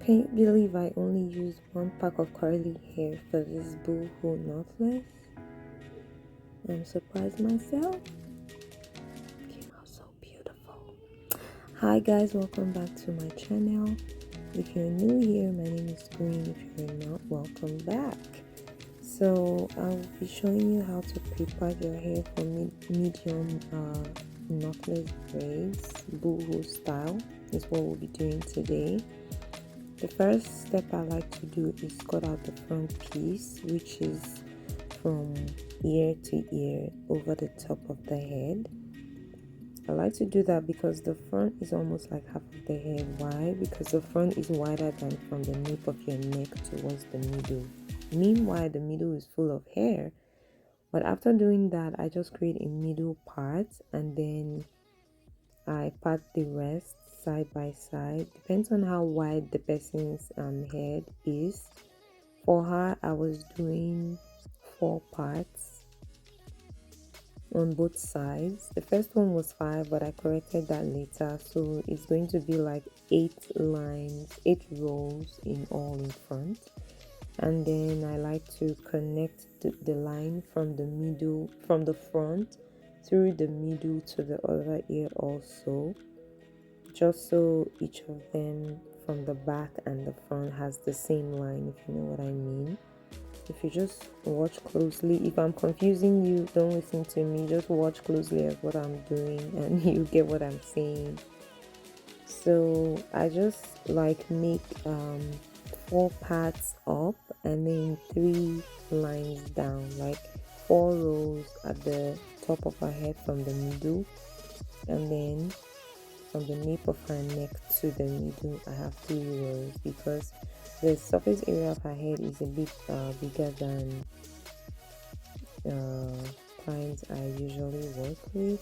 Can you believe I only used one pack of curly hair for this Boho-knotless? I'm surprised myself. Came out so beautiful. Hi guys, welcome back to my channel. If you're new here, my name is Green. If you're not, welcome back. So I'll be showing you how to prepare your hair for medium knotless braids, Boho style is what we'll be doing today. The first step I like to do is cut out the front piece, which is from ear to ear over the top of the head. I like to do that because the front is almost like half of the head. Why? Because the front is wider than from the nape of your neck towards the middle. Meanwhile, the middle is full of hair. But after doing that, I just create a middle part and then I part the rest side by side. Depends on how wide the person's head is. For her, I was doing 4 parts on both sides. The first one was 5, but I corrected that later, so it's going to be like 8 lines, 8 rows in all in front. And then I like to connect the line from the middle, from the front through the middle to the other ear also, just so each of them from the back and the front has the same line, if you know what I mean. If you just watch closely, if I'm confusing you, don't listen to me, just watch closely at what I'm doing and you get what I'm saying. So I just like make 4 parts up and then 3 lines down, like 4 rows at the top of her head from the middle, and then from the nape of her neck to the middle I have 3 rows, because the surface area of her head is a bit bigger than clients I usually work with,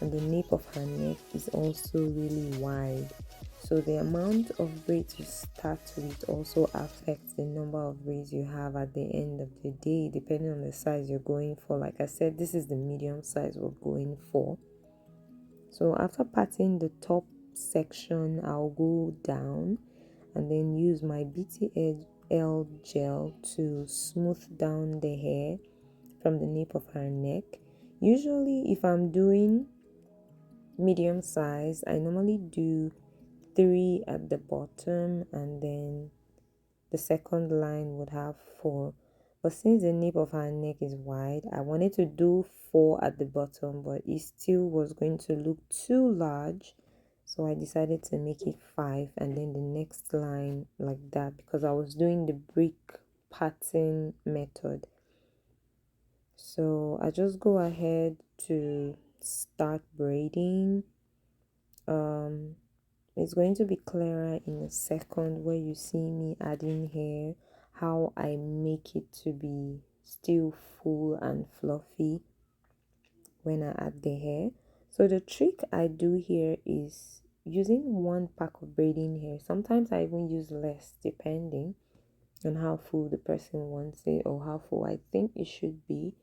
and the nape of her neck is also really wide, so the amount of braids you start with also affects the number of braids you have at the end of the day, depending on the size you're going for. Like I said, this is the medium size we're going for. So after parting the top section, I'll go down and then use my BTL gel to smooth down the hair from the nape of her neck. Usually if I'm doing medium size, I normally do 3 at the bottom and then the second line would have 4. But since the nape of her neck is wide, I wanted to do 4 at the bottom, but it still was going to look too large, so I decided to make it 5 and then the next line like that, because I was doing the brick pattern method. So I just go ahead to start braiding. It's going to be clearer in a second where you see me adding hair, how I make it to be still full and fluffy when I add the hair. So the trick I do here is using 1 pack of braiding hair. Sometimes I even use less depending on how full the person wants it or how full I think it should be.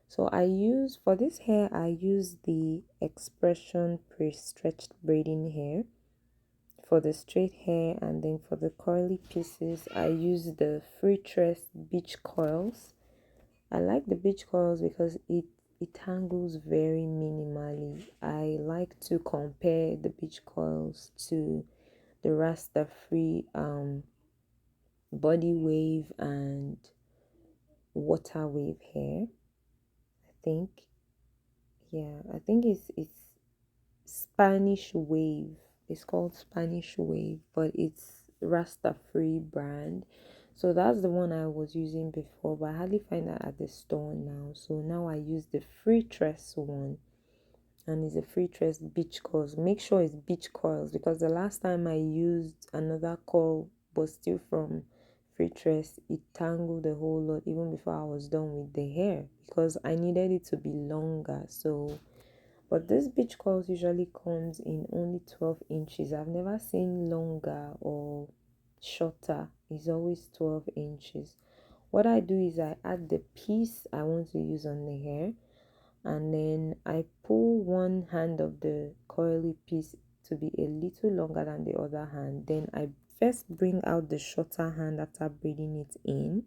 So I use, for this hair, I use the Xpression prestretched braiding hair for the straight hair, and then for the curly pieces I use the Freetress Beach coils. I like the beach coils because it tangles very minimally. I like to compare the beach coils to the Rasta Free body wave and water wave hair. I think it's Spanish wave. It's called Spanish wave, but it's Rasta Free brand. So that's the one I was using before, but I hardly find that at the store now. So now I use the Freetress one, and it's a Freetress beach coils. Make sure it's beach coils, because the last time I used another coil but still from Freetress, it tangled a whole lot even before I was done with the hair, because I needed it to be longer. So but this beach coils usually comes in only 12 inches. I've never seen longer or shorter. It's always 12 inches. What I do is I add the piece I want to use on the hair, and then I pull one hand of the coily piece to be a little longer than the other hand. Then I first bring out the shorter hand after braiding it in.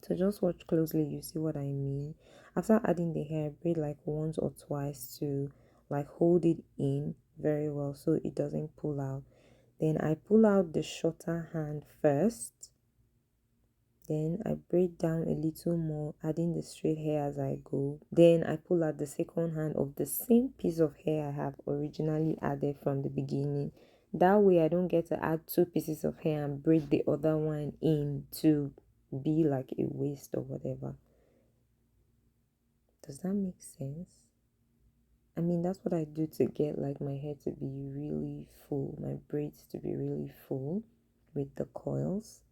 So just watch closely, you see what I mean. After adding the hair, braid like once or twice to like hold it in very well so it doesn't pull out. Then I pull out the shorter hand first. Then I braid down a little more, adding the straight hair as I go. Then I pull out the second hand of the same piece of hair I have originally added from the beginning. That way I don't get to add two pieces of hair and braid the other one in to be like a waist or whatever. Does that make sense? I mean, that's what I do to get like my hair to be really full, my braids to be really full with the coils.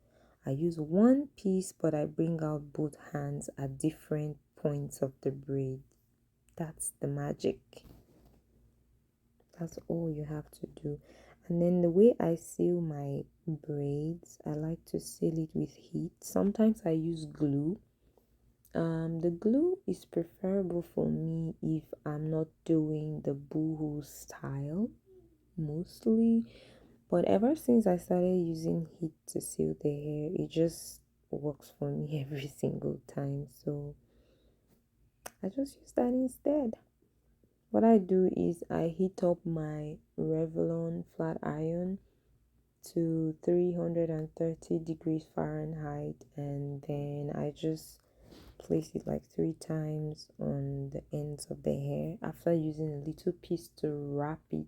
I use one piece, but I bring out both hands at different points of the braid. That's the magic. That's all you have to do. And then the way I seal my braids, I like to seal it with heat. Sometimes I use glue. The glue is preferable for me if I'm not doing the boho style mostly. But ever since I started using heat to seal the hair, it just works for me every single time. So I just use that instead. What I do is I heat up my Revlon flat iron to 330 degrees Fahrenheit, and then I just place it like 3 times on the ends of the hair after using a little piece to wrap it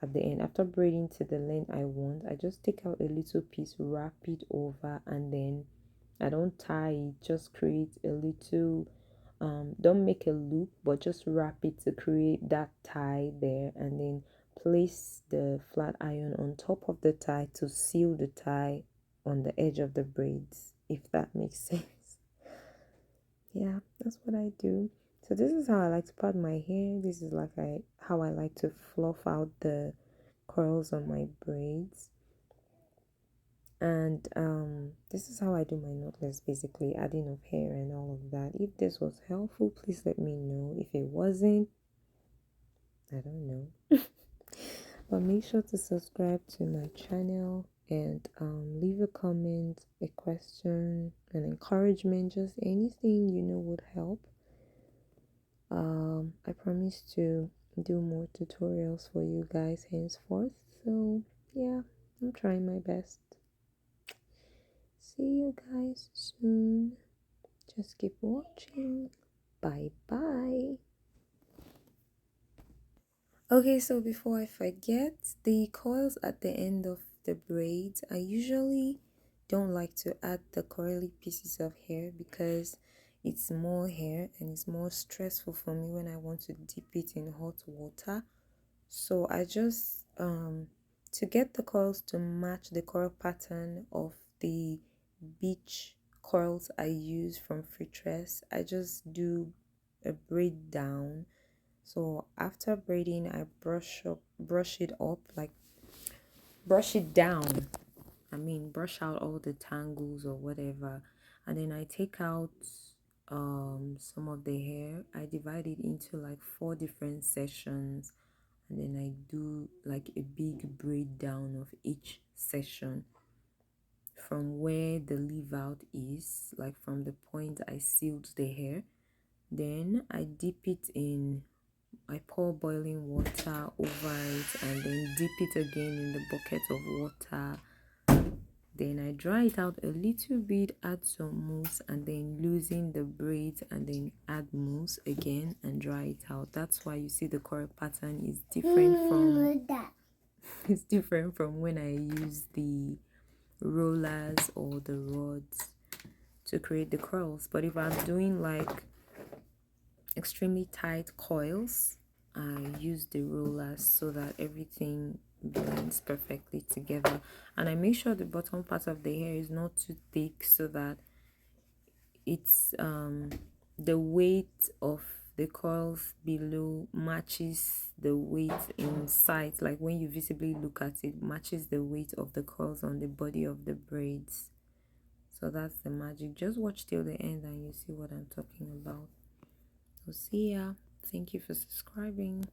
at the end. After braiding to the length I want, I just take out a little piece, wrap it over, and then I don't tie it, just create a little don't make a loop, but just wrap it to create that tie there, and then place the flat iron on top of the tie to seal the tie on the edge of the braids, if that makes sense. Yeah, that's what I do. So this is how I like to part my hair. This is like how I like to fluff out the curls on my braids. And this is how I do my knotless, basically adding of hair and all of that. If this was helpful, please let me know. If it wasn't, I don't know. But make sure to subscribe to my channel and leave a comment, a question, an encouragement, just anything you know would help. I promise to do more tutorials for you guys henceforth. So yeah, I'm trying my best. See you guys soon. Just keep watching. Bye bye. Okay, so before I forget, the coils at the end of the braids, I usually don't like to add the curly pieces of hair because it's more hair and it's more stressful for me when I want to dip it in hot water. So I just to get the coils to match the coil pattern of the beach coils I use from Freetress, I just do a braid down. So after braiding, I brush it up, like brush it down. Brush out all the tangles or whatever, and then I take out some of the hair. I divide it into like 4 different sessions, and then I do like a big braid down of each session from where the leave out is, like from the point I sealed the hair. Then I dip it in, I pour boiling water over it and then dip it again in the bucket of water. Then I dry it out a little bit, add some mousse, and then loosen the braids and then add mousse again and dry it out. That's why you see the coil pattern is different from it's different from when I use the rollers or the rods to create the curls. But if I'm doing like extremely tight coils, I use the rollers so that everything blends perfectly together, and I make sure the bottom part of the hair is not too thick so that it's the weight of the coils below matches the weight inside, like when you visibly look at it, matches the weight of the coils on the body of the braids. So that's the magic. Just watch till the end and you see what I'm talking about. So see ya. Thank you for subscribing.